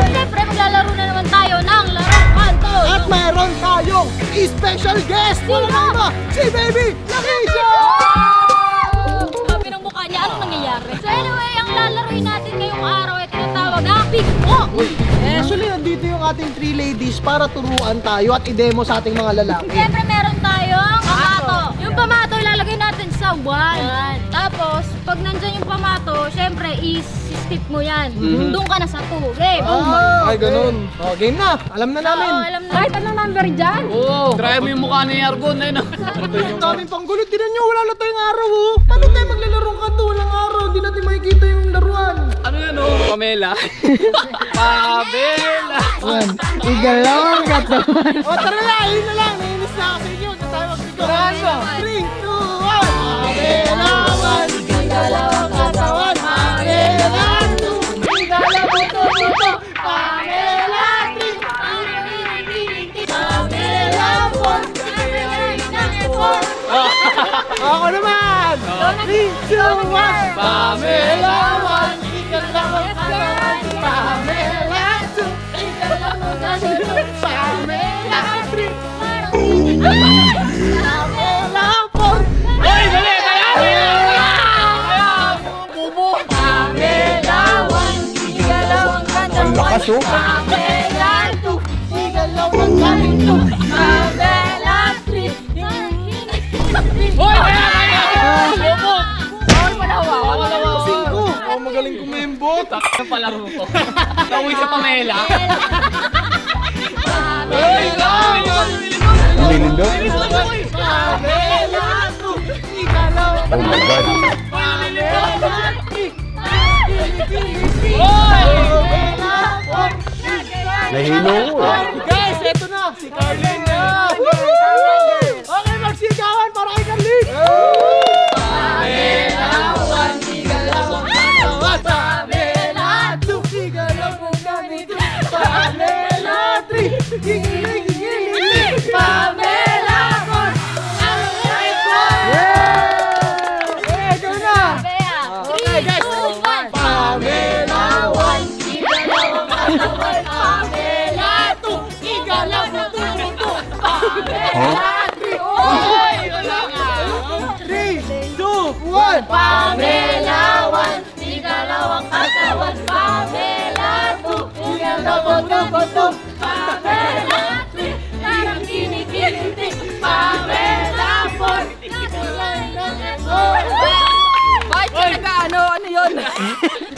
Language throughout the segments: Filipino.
Siyempre, maglalaro na naman tayo ng larong kanto. At mayroon tayong special guest! Walang iba, si Baby Lakeisha! Sabi ng mukha niya, anong nangyayari? So anyway, ang lalaroin natin ngayong araw ay tinatawag na Pikmo. Actually, nandito yung ating 3 ladies para turuan tayo at i-demo sa ating mga lalaki. Siyempre, meron tayong pamato. Yung pamato, ilalagay natin sa 1. Tapos, pag nandyan yung pamato, siyempre, i-stick mo yan. Doon ka na sa 2. Game. Ay, ganun. Oh, game na. Alam na namin. Oo, alam na. Kahit anong number dyan? Oo, try mo yung mukha ni Argon na yun. Ang daming panggulo. Tinan nyo, wala na tayong araw, oh. Paano tayo maglalarong kanto? Walang araw. Hindi natin makikita yung laruan. Ano yan oh? Pamela. Pamela. Igalaw ang katawan. O, tara na. Ayun na lang. Nainis na ako sa inyo. Hindi tayo magsigaw. 3, 2, 1. Pamelawan. Igalaw ang katawan. Pamela. Igalaw buto-buto. Pamela. Ako naman! 3, 2, 1! Pamelawan! Igalaw ang katawan! Pamela 2! Igalaw ang katawan! Pamela 3! Pamela 4! Hoy, dali! Bubo! Pamela 1, igalaw ang katawan. lakas, oh. Pamela 2, igalaw ang katawan. Pamela 3, Hoy, kaya! Bobo! Bawal pa nahawakan. 5! Ako magaling kumembot! Ang palaro ko. Nauwi sa Pamela. Ay, Nilindot? Pamela 2! Igalaw ang katawan! Pamela 3! Pamela 4! Nahilo ko eh. Guys, eto na! Si Carlin na! Okay, magsigawan para kay Carlin! Pamela 1, igalaw ang katawan! Pamela 2, igalaw ang ganito! Pamela 3, gigiling! Pamela 4, ang ipon! Yeah! Ito na! Okay, guys! Pamela 1, igalaw ang katawan! Pamela 2, igalaw ang tuto! Pamela 3, oy! 3, 2, 1! Pamela 1, igalaw ang katawan. Pamela 2, igalaw ang tuto. Pamela 3, parang kinikilinti. Pamela 4, igalaw ang Bakit ka nag-ano? Ano yun?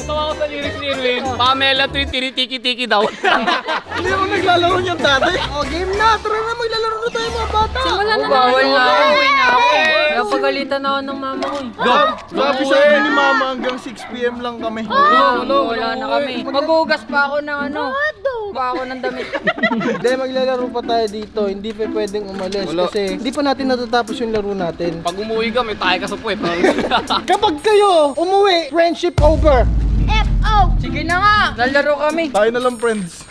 Tawa ko sa lyrics ni Irwin. Pamela 3, tinitiki-tiki daw. Hindi ako naglalaro niyan dati. O, game na! Tara na, maglalaro na tayo mga bata! Simulan na Bawal na ako. Uwi na ako eh. Napagalitan ako ng mama ko eh. Grabe sa inyo ni Mama hanggang 6 PM lang kami. Wala na kami. Maghugas pa ako ng ano. Pa ako ng damit. Hindi, maglalaro pa tayo dito. Hindi pa pwedeng umalis kasi hindi pa natin natatapos yung laro natin. Pag umuwi ka, may tayo ka sa puwet. Kapag kayo umuwi, friendship over. F.O. Sige na nga. Lalaro kami. Tayo na lang friends.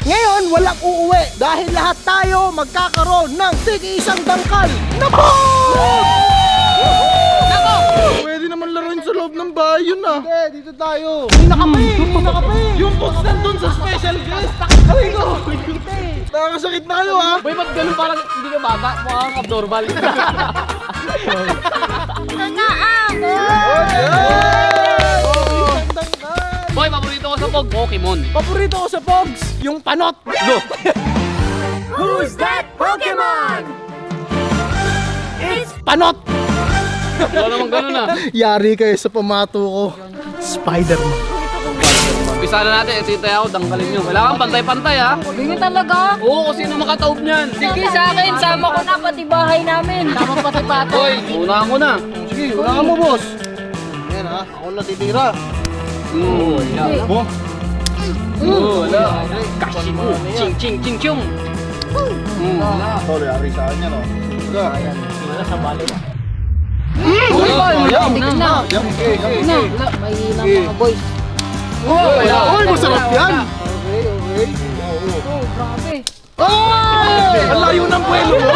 Ngayon, walang uuwi dahil lahat tayo magkakaroon ng tig-isang dangkal na ball! Pwede naman laruin sa loob ng bahay yun ah. Hindi, dito tayo. Hindi nakape. Yung box nandun sa special guest. Aray ko. Nakakasakit na kayo ah. Boy, ba't ganun parang hindi ka bata? Mukhang abnormal. Boy, paborito ko sa Pog, Pokemon. Paborito ko sa Pogs, yung panot. Go! Who's that Pokemon? Panot! Wala naman ganun ah. Yari kayo sa pamato ko. Spider-Man. Umpisa na natin, ito ako, danggalin nyo. Kailangan pantay-pantay ha. Bingi talaga. Oo, kung sino makataob niyan. Sige sa akin. Sama ko na pati bahay namin. Tama pati pato. Boy, una ko na. Sige, wala ka mo, boss. Yan ha, ako natitira. Wala. Mo? Wala. Kashi mo. Ching, ching, ching, ching. Wala. Sorry, ari sa kanya no. Wala sa balo. Tignan na. Sige. Mahina mga boys. Wala. Uy, masarap yan. Okay. Oh, grabe. Ay! Ang layo ng buwelo mo.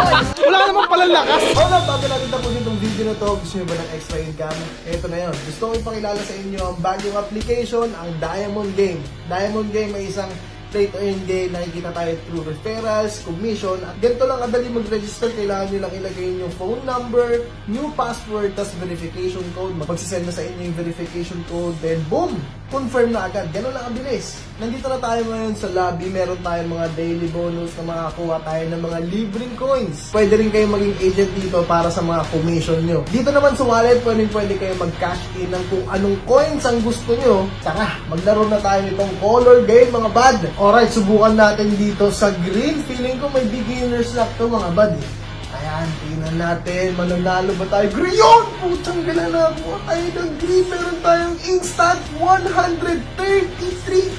Wala ka naman palang lakas. Hold up, bago natin tapusin itong video na to, gusto nyo ba ng extra income? Ito na yun. Gusto ko ipakilala sa inyo ang bagong application, ang Diamond Game. Diamond Game ay isang play-to-earn game, nakikita tayo through referrals, commission, at ganito lang kadali mag-register, kailangan nyo lang ilagay yung phone number, new password, tas verification code, mapagsisend na sa inyo yung verification code, then boom! Confirm na agad. Ganun lang ang bilis. Nandito na tayo ngayon sa lobby, meron tayong mga daily bonus na makakuha tayo ng mga libreng coins. Pwede rin kayo maging agent dito para sa mga commission nyo. Dito naman sa wallet, pwede kayo mag-cash in ng kung anong coins ang gusto nyo. Tara, maglaro na tayo nitong color game mga bad. Alright, subukan natin dito sa green. Feeling ko may beginner's luck to mga bad. Ayan, tingnan natin. Mananalo ba tayo? Green! Yun! Putang gala na ako. Tayo ng green. Meron tayong instant 133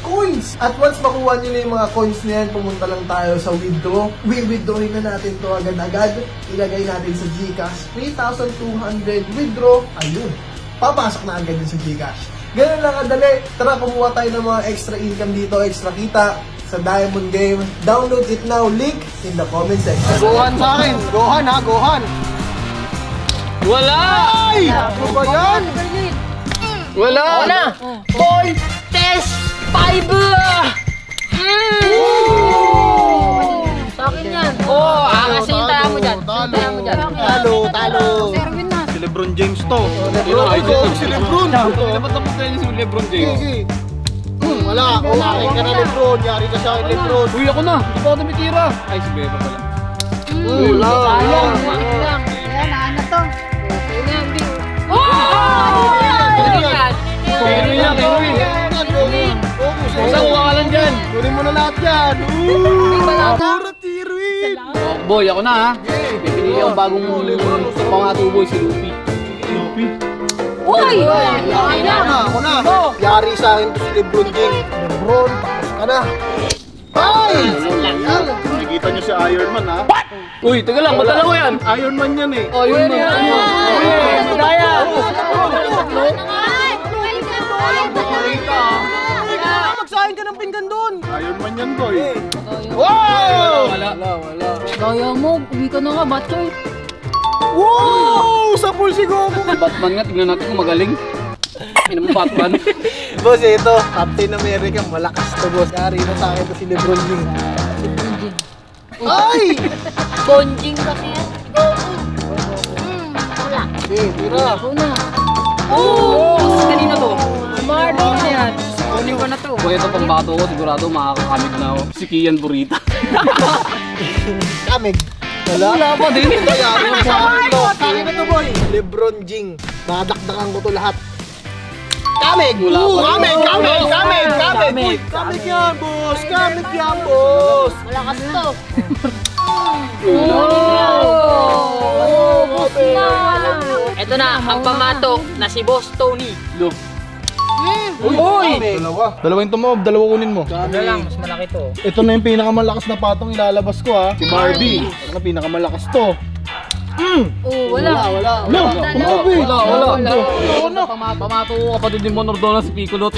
coins. At once makuha nyo na yung mga coins na yan, pumunta lang tayo sa withdraw. Withdrawin na natin to agad-agad. Ilagay natin sa Gcash. 3,200 withdraw. Ayun. Papasok na agad yun sa Gcash. Ganun lang kadali. Tara, kumuha tayo ng mga extra income dito, extra kita sa Diamond Game. Download it now. Link in the comment section. Gohan sa akin. Gohan ha, Gohan. Wala! Ay! Ano ba yan? Wala! Wala! Boy! Test! 5! Sa akin yan. Oh, angas yung tayo mo dyan. Tayo mo dyan. Talo. Serwin na. Si Lebron James to. Lebron, si Lebron. Dapat tapos na yun si Lebron James. Sige. Wala. Umakin ka na Lebron. Yari ka sa akin Lebron. Uy, ako na! Hindi pa ako tumitira! Ay, si Beba pala. Wala. Ayan, ano to? Ano yan? Kaya niya, kaya Isang uwangalan dyan! Kunin mo na lahat yan. Puro Tirwin. Oh, boy, ako na ha! Pipili akong bagong pangatuboy si Luffy. Uy! Ako na. Yari sa akin to si Lebron James. Lebron, tapos ka na. Ay! Nakikita niyo si Iron Man ha? Uy, taga lang, matala ko yan! Iron Man yan eh. Oh, yun na! Daya! Magsahin ka ng pinggan doon. Iron Man yan boy. Wow! Wala. Daya mo, uwi ka na nga, Batchoy. Wow! Sa pool si Goku. Si Batman nga, tignan natin kung magaling. Ay naman Batman. Boss, ito, Captain America, malakas to boss. Yari na sa akin to si Lebron James. Ay! Bonjing kasi yan. Wala. Okay, tira. Una. Kanina to? Marlon na yan. Kunin ko na to. Kung ito pang bato ko, sigurado makakakamit na ako. Si Kian Burita. Kamig. Wala pa din. Yari na sa akin to. Sa akin na to boy. Lebron James. Dadakdakan ko to lahat. Kamig! Kamig! Kamig yan, boss! Kamig yan, boss! Malakas to. Ito na, ang pamatok na si Boss Tony. Look. Uy! Dalawa yung tumob, dalawa kunin mo. Ano lang, mas malaki to. Ito na yung pinakamalakas na patong ilalabas ko ha. Si Barbie. Ito na pinakamalakas to. Wala. Tumob eh! Wala. Pamato ko kapatid ni Monordona si Picolot.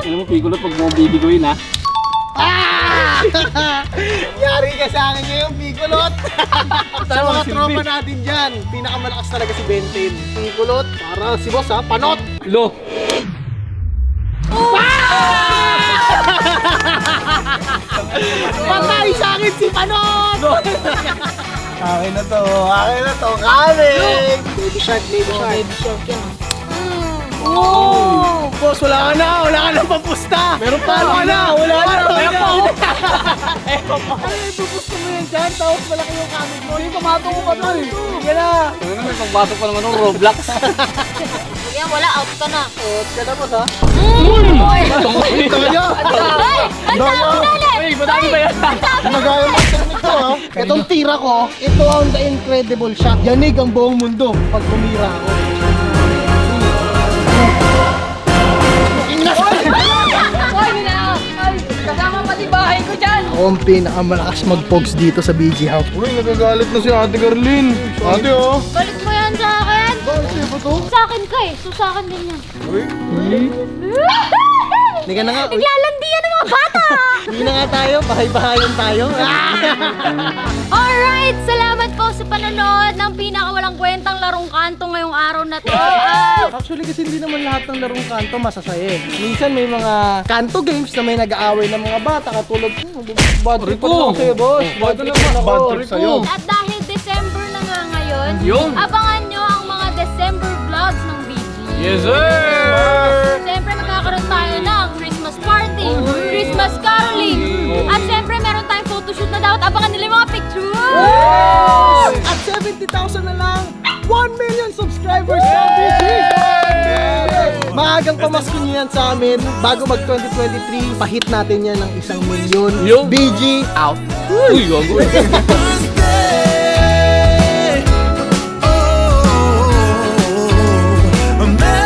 Alam mo, Picolot, pag mo bibigoyin ha. Yari ka sa akin ngayon, Picolot! Sa mga tropa natin dyan, pinakamalakas talaga si Bentin. Picolot, para si boss ha, panot! Lo. Patay sa akin si panot! Akin na to, kamig! Baby shark. Baby shark yan. Boss, wala ka na papusta! Meron pa, wala ka na! Ano yung pupusta mo yan dyan? Tapos malaki yung kamig mo. Yung pamato ko pa to eh. Sige na! Ano may pagbatok pa naman ng Roblox. Yan, wala. Out ka na. Out ka na, boss ha? Ito kanya! Ang dami ulit! Uy, madami ba yan? Nagaya master nito ha? Itong tira ko, ito ang the incredible shot. Yanig ang buong mundo pag tumira ako. Kasama pati bahay ko dyan. Ako ang pinakamalakas mag-pogs dito sa BG House. Uy, nagagalit na si Ate Carlin. Ate oh. Balik mo yan sa akin. Bakit siya ba to? Sa akin ka eh. So sa akin din yan. Uy. Hindi ka na nga. Uy, Naglalandian ng mga bata! hindi na nga tayo. Bahay-bahayan tayo. Alright, salamat po sa panonood ng pinakawalang kwentang larong kanto ngayong araw na to. Actually kasi hindi naman lahat ng larong kanto masasaya. Minsan may mga kanto games na may nag-aaway ng mga bata katulad bad trip pa naman sa'yo, boss. Bad trip na ako. Bad trip sa'yo. At dahil December na nga ngayon, Yun. abangan nyo ang mga December vlogs ng BG. Yes, sir! Siyempre magkakaroon tayo ng Christmas party, Christmas caroling, at siyempre meron tayong photoshoot na dapat abangan nila yung mga pictures. At 70,000 na lang, 1 million subscribers sa BG! Maagang pamasko niyo yan sa amin. Bago mag 2023, pahit natin yan ng 1 million. Yung- BG out! Uy, gago.